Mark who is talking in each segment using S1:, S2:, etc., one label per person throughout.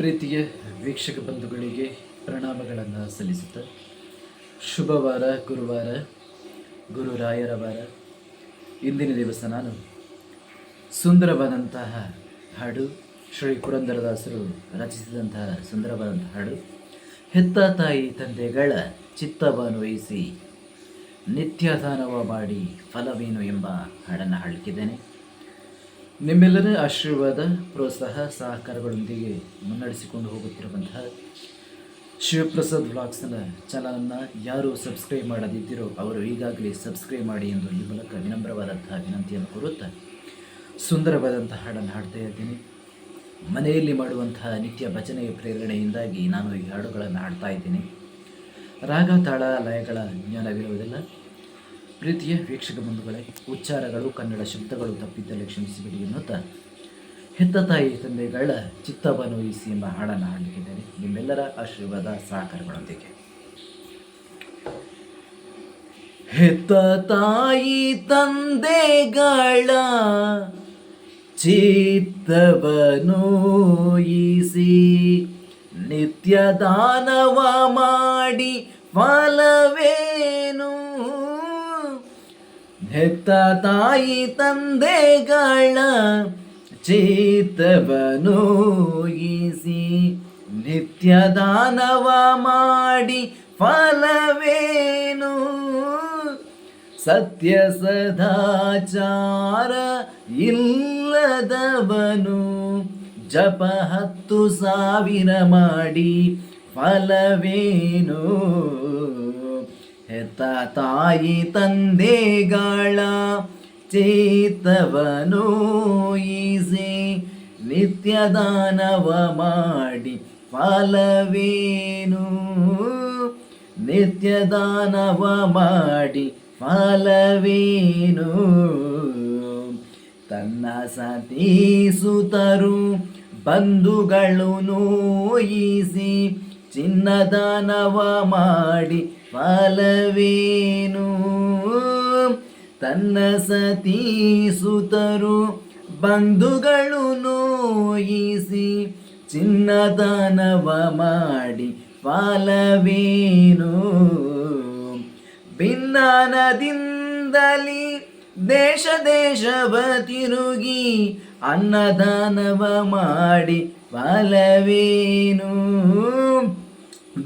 S1: ಪ್ರೀತಿಯ ವೀಕ್ಷಕ ಬಂಧುಗಳಿಗೆ ಪ್ರಣಾಮಗಳನ್ನು ಸಲ್ಲಿಸುತ್ತ ಶುಭವಾರ ಗುರುವಾರ ಗುರುರಾಯರ ವಾರ. ಇಂದಿನ ದಿವಸ ನಾನು ಸುಂದರವಾದಂತಹ ಹಾಡು, ಶ್ರೀ ಪುರಂದರದಾಸರು ರಚಿಸಿದಂತಹ ಸುಂದರವಾದಂತಹ ಹಾಡು, ಹೆತ್ತ ತಾಯಿ ತಂದೆಗಳ ಚಿತ್ತವನ್ವಯಿಸಿ ನಿತ್ಯದಾನವ ಮಾಡಿ ಫಲವೇನು ಎಂಬ ಹಾಡನ್ನು ಹಾಡಲಿಕ್ಕಿದ್ದೇನೆ. ನಿಮ್ಮೆಲ್ಲರ ಆಶೀರ್ವಾದ, ಪ್ರೋತ್ಸಾಹ, ಸಹಕಾರಗಳೊಂದಿಗೆ ಮುನ್ನಡೆಸಿಕೊಂಡು ಹೋಗುತ್ತಿರುವಂತಹ ಶಿವಪ್ರಸಾದ್ ವ್ಲಾಗ್ಸ್ನ ಚಾನಲನ್ನು ಯಾರು ಸಬ್ಸ್ಕ್ರೈಬ್ ಮಾಡದಿದ್ದೀರೋ ಅವರು ಈಗಾಗಲೇ ಸಬ್ಸ್ಕ್ರೈಬ್ ಮಾಡಿ ಎಂದು ಈ ಮೂಲಕ ವಿನಮ್ರವಾದಂತಹ ವಿನಂತಿಯನ್ನು ಕೋರುತ್ತಾ ಸುಂದರವಾದಂತಹ ಹಾಡನ್ನು ಹಾಡ್ತಾ ಇದ್ದೀನಿ. ಮನೆಯಲ್ಲಿ ಮಾಡುವಂತಹ ನಿತ್ಯ ಭಜನೆಯ ಪ್ರೇರಣೆಯಿಂದಾಗಿ ನಾನು ಈ ಹಾಡುಗಳನ್ನು ಹಾಡ್ತಾ ಇದ್ದೀನಿ. ರಾಗ, ತಾಳ, ಲಯಗಳ ಜ್ಞಾನವಿರುವುದಿಲ್ಲ. ಪ್ರೀತಿಯ ವೀಕ್ಷಕ ಬಂಧುಗಳೇ, ಉಚ್ಚಾರಗಳು, ಕನ್ನಡ ಶಬ್ದಗಳು ತಪ್ಪಿದ್ದಲ್ಲಿ ಕ್ಷಮಿಸಿಬಿಡಿ ಎನ್ನುತ್ತಾ ಹೆತ್ತ ತಾಯಿ ತಂದೆಗಳ ಚಿತ್ತವನ್ವಯಿಸಿ ಎಂಬ ಹಾಡನ್ನು ಹಾಡಲಿಕ್ಕಿದ್ದೇನೆ. ನಿಮ್ಮೆಲ್ಲರ ಆಶೀರ್ವಾದ ಸಹಕಾರಗಳೊಂದಿಗೆ. ಹೆತ್ತ ತಾಯಿ ತಂದೆಗಳ ಚಿತ್ತವನ್ವಯಿಸಿ ನಿತ್ಯ ದಾನವ ಮಾಡಿ ಫಲವೇನು? ಹೆತ್ತ ತಾಯಿ ತಂದೆಗಳ ಚಿತ್ತವನ್ವಯಿಸಿ ನಿತ್ಯ ದಾನವ ಮಾಡಿ ಫಲವೇನು? ಸತ್ಯ ಸದಾಚಾರ ಇಲ್ಲದವನು ಜಪ 10,000 ಮಾಡಿ ಫಲವೇನು? ಹೆತ್ತ ತಾಯಿ ತಂದೆಗಳ ಚಿತ್ತವನ್ವಯಿಸಿ ನಿತ್ಯ ದಾನವ ಮಾಡಿ ಫಲವೇನು? ನಿತ್ಯ ದಾನವ ಮಾಡಿ ಫಲವೇನು? ತನ್ನ ಸತಿ ಸುತರು ಬಂಧುಗಳು ನೋಯಿಸಿ ಚಿನ್ನದಾನವ ಮಾಡಿ ಫಲವೇನು? ತನ್ನ ಸತಿ ಸುತರು ಬಂಧುಗಳು ನೋಯಿಸಿ ಚಿನ್ನದಾನವ ಮಾಡಿ ಫಲವೇನು? ಭಿನ್ನಾನದಿಂದಲಿ ದೇಶ ದೇಶವ ತಿರುಗಿ ಅನ್ನದಾನವ ಮಾಡಿ ಫಲವೇನು?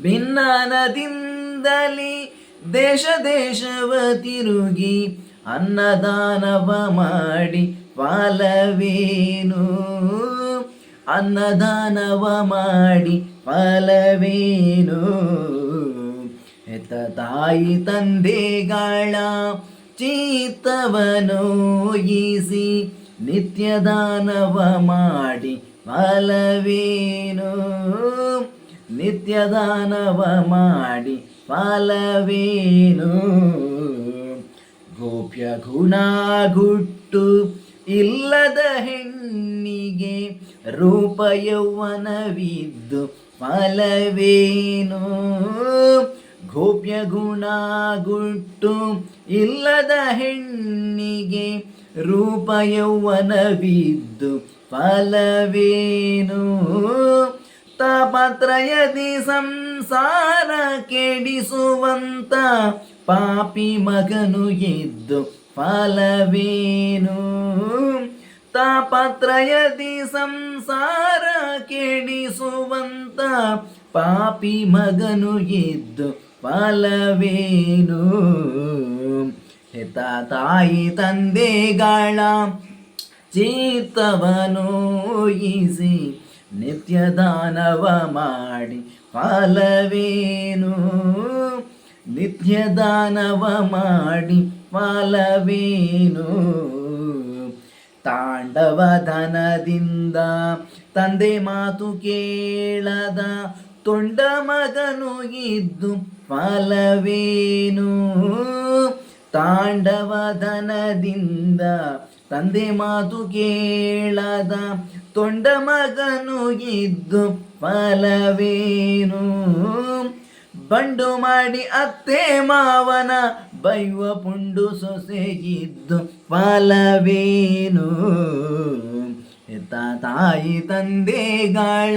S1: ಭಿನ್ನಾನದಿಂದಲಿ ದೇಶ ದೇಶವ ತಿರುಗಿ ಅನ್ನದಾನವ ಮಾಡಿ ಫಲವೇನು? ಅನ್ನದಾನವ ಮಾಡಿ ಫಲವೇನು? ಹೆತ್ತ ತಾಯಿ ತಂದೆಗಳ ಚಿತ್ತವನ್ವಯಿಸಿ ನಿತ್ಯ ದಾನವ ಮಾಡಿ ಫಲವೇನು? ನಿತ್ಯ ದಾನವ ಮಾಡಿ ಫಲವೇನು? ಗೋಪ್ಯ ಗುಣ ಗುಟ್ಟು ಇಲ್ಲದ ಹೆಣ್ಣಿಗೆ ರೂಪ ಯೌವನವಿದ್ದು ಫಲವೇನು? ಗೋಪ್ಯ ಗುಣ ಗುಟ್ಟು ಇಲ್ಲದ ಹೆಣ್ಣಿಗೆ ರೂಪ ಯೌವನವಿದ್ದು ಫಲವೇನು? ತಾಪತ್ರಯದಿ ಸಂಸಾರ ಕೆಡಿಸುವಂತ ಪಾಪಿ ಮಗನು ಎದ್ದು ಫಲವೇನು? ತಾಪತ್ರಯದಿ ಸಂಸಾರ ಕೆಡಿಸುವಂತ ಪಾಪಿ ಮಗನು ಎದ್ದು ಫಲವೇನು? ಹೆತ್ತ ತಾಯಿ ತಂದೆಗಳ ಚಿತ್ತವನ್ವಯಿಸಿ ನಿತ್ಯ ದಾನವ ಮಾಡಿ ಫಲವೇನು? ನಿತ್ಯ ದಾನವ ಮಾಡಿ ಫಲವೇನು? ತಾಂಡವಧನದಿಂದ ತಂದೆ ಮಾತು ಕೇಳದ ತೊಂಡ ಮಗನು ಇದ್ದು ಫಲವೇನು? ತಾಂಡವಧನದಿಂದ ತಂದೆ ಮಾತು ಕೇಳದ ತೊಂಡ ಮಗನು ಇದ್ದು ಫಲವೇನು? ಬಂಡು ಮಾಡಿ ಅತ್ತೆ ಮಾವನ ಬೈವ ಪುಂಡು ಸೊಸೆಗಿದ್ದು ಫಲವೇನು? ಹೆತ್ತ ತಾಯಿ ತಂದೆಗಳ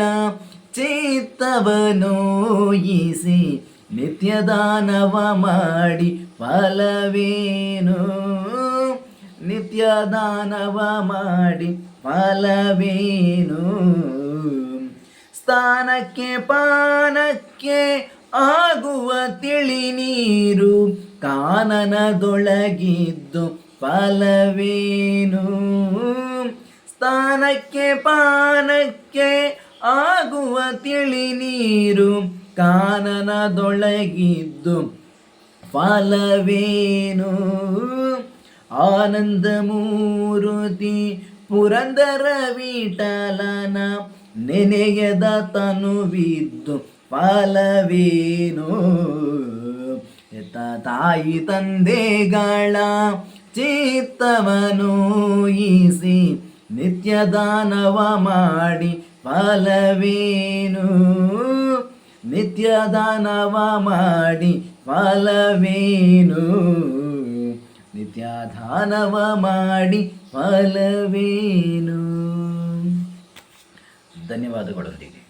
S1: ಚಿತ್ತವನೋಯಿಸಿ ನಿತ್ಯ ದಾನವ ಮಾಡಿ ಫಲವೇನು ನಿತ್ಯ ದಾನವ ಮಾಡಿ ಫಲವೇನು ಸ್ಥಾನಕ್ಕೆ ಪಾನಕ್ಕೆ ಆಗುವ ತಿಳಿ ನೀರು ಕಾನನದೊಳಗಿದ್ದು ಫಲವೇನು ಸ್ಥಾನಕ್ಕೆ ಪಾನಕ್ಕೆ ಆಗುವ ತಿಳಿ ನೀರು ಕಾನನದೊಳಗಿದ್ದು ಫಲವೇನು ಆನಂದ ಮೂರುತಿ ಪುರಂದರ ವಿಠಲನ ನೆನೆಯದ ತನುವಿದ್ದು ಫಲವೇನು ಎತ್ತ ತಾಯಿ ತಂದೆಗಳ ಚಿತ್ತವನೋಯಿಸಿ ನಿತ್ಯ ದಾನವ ಮಾಡಿ ಫಲವೇನು ನಿತ್ಯ ದಾನವ ಮಾಡಿ ಫಲವೇನು ನಿತ್ಯ ದಾನವ ಮಾಡಿ ಫಲವೇನು. ಧನ್ಯವಾದಗಳೊಂದಿಗೆ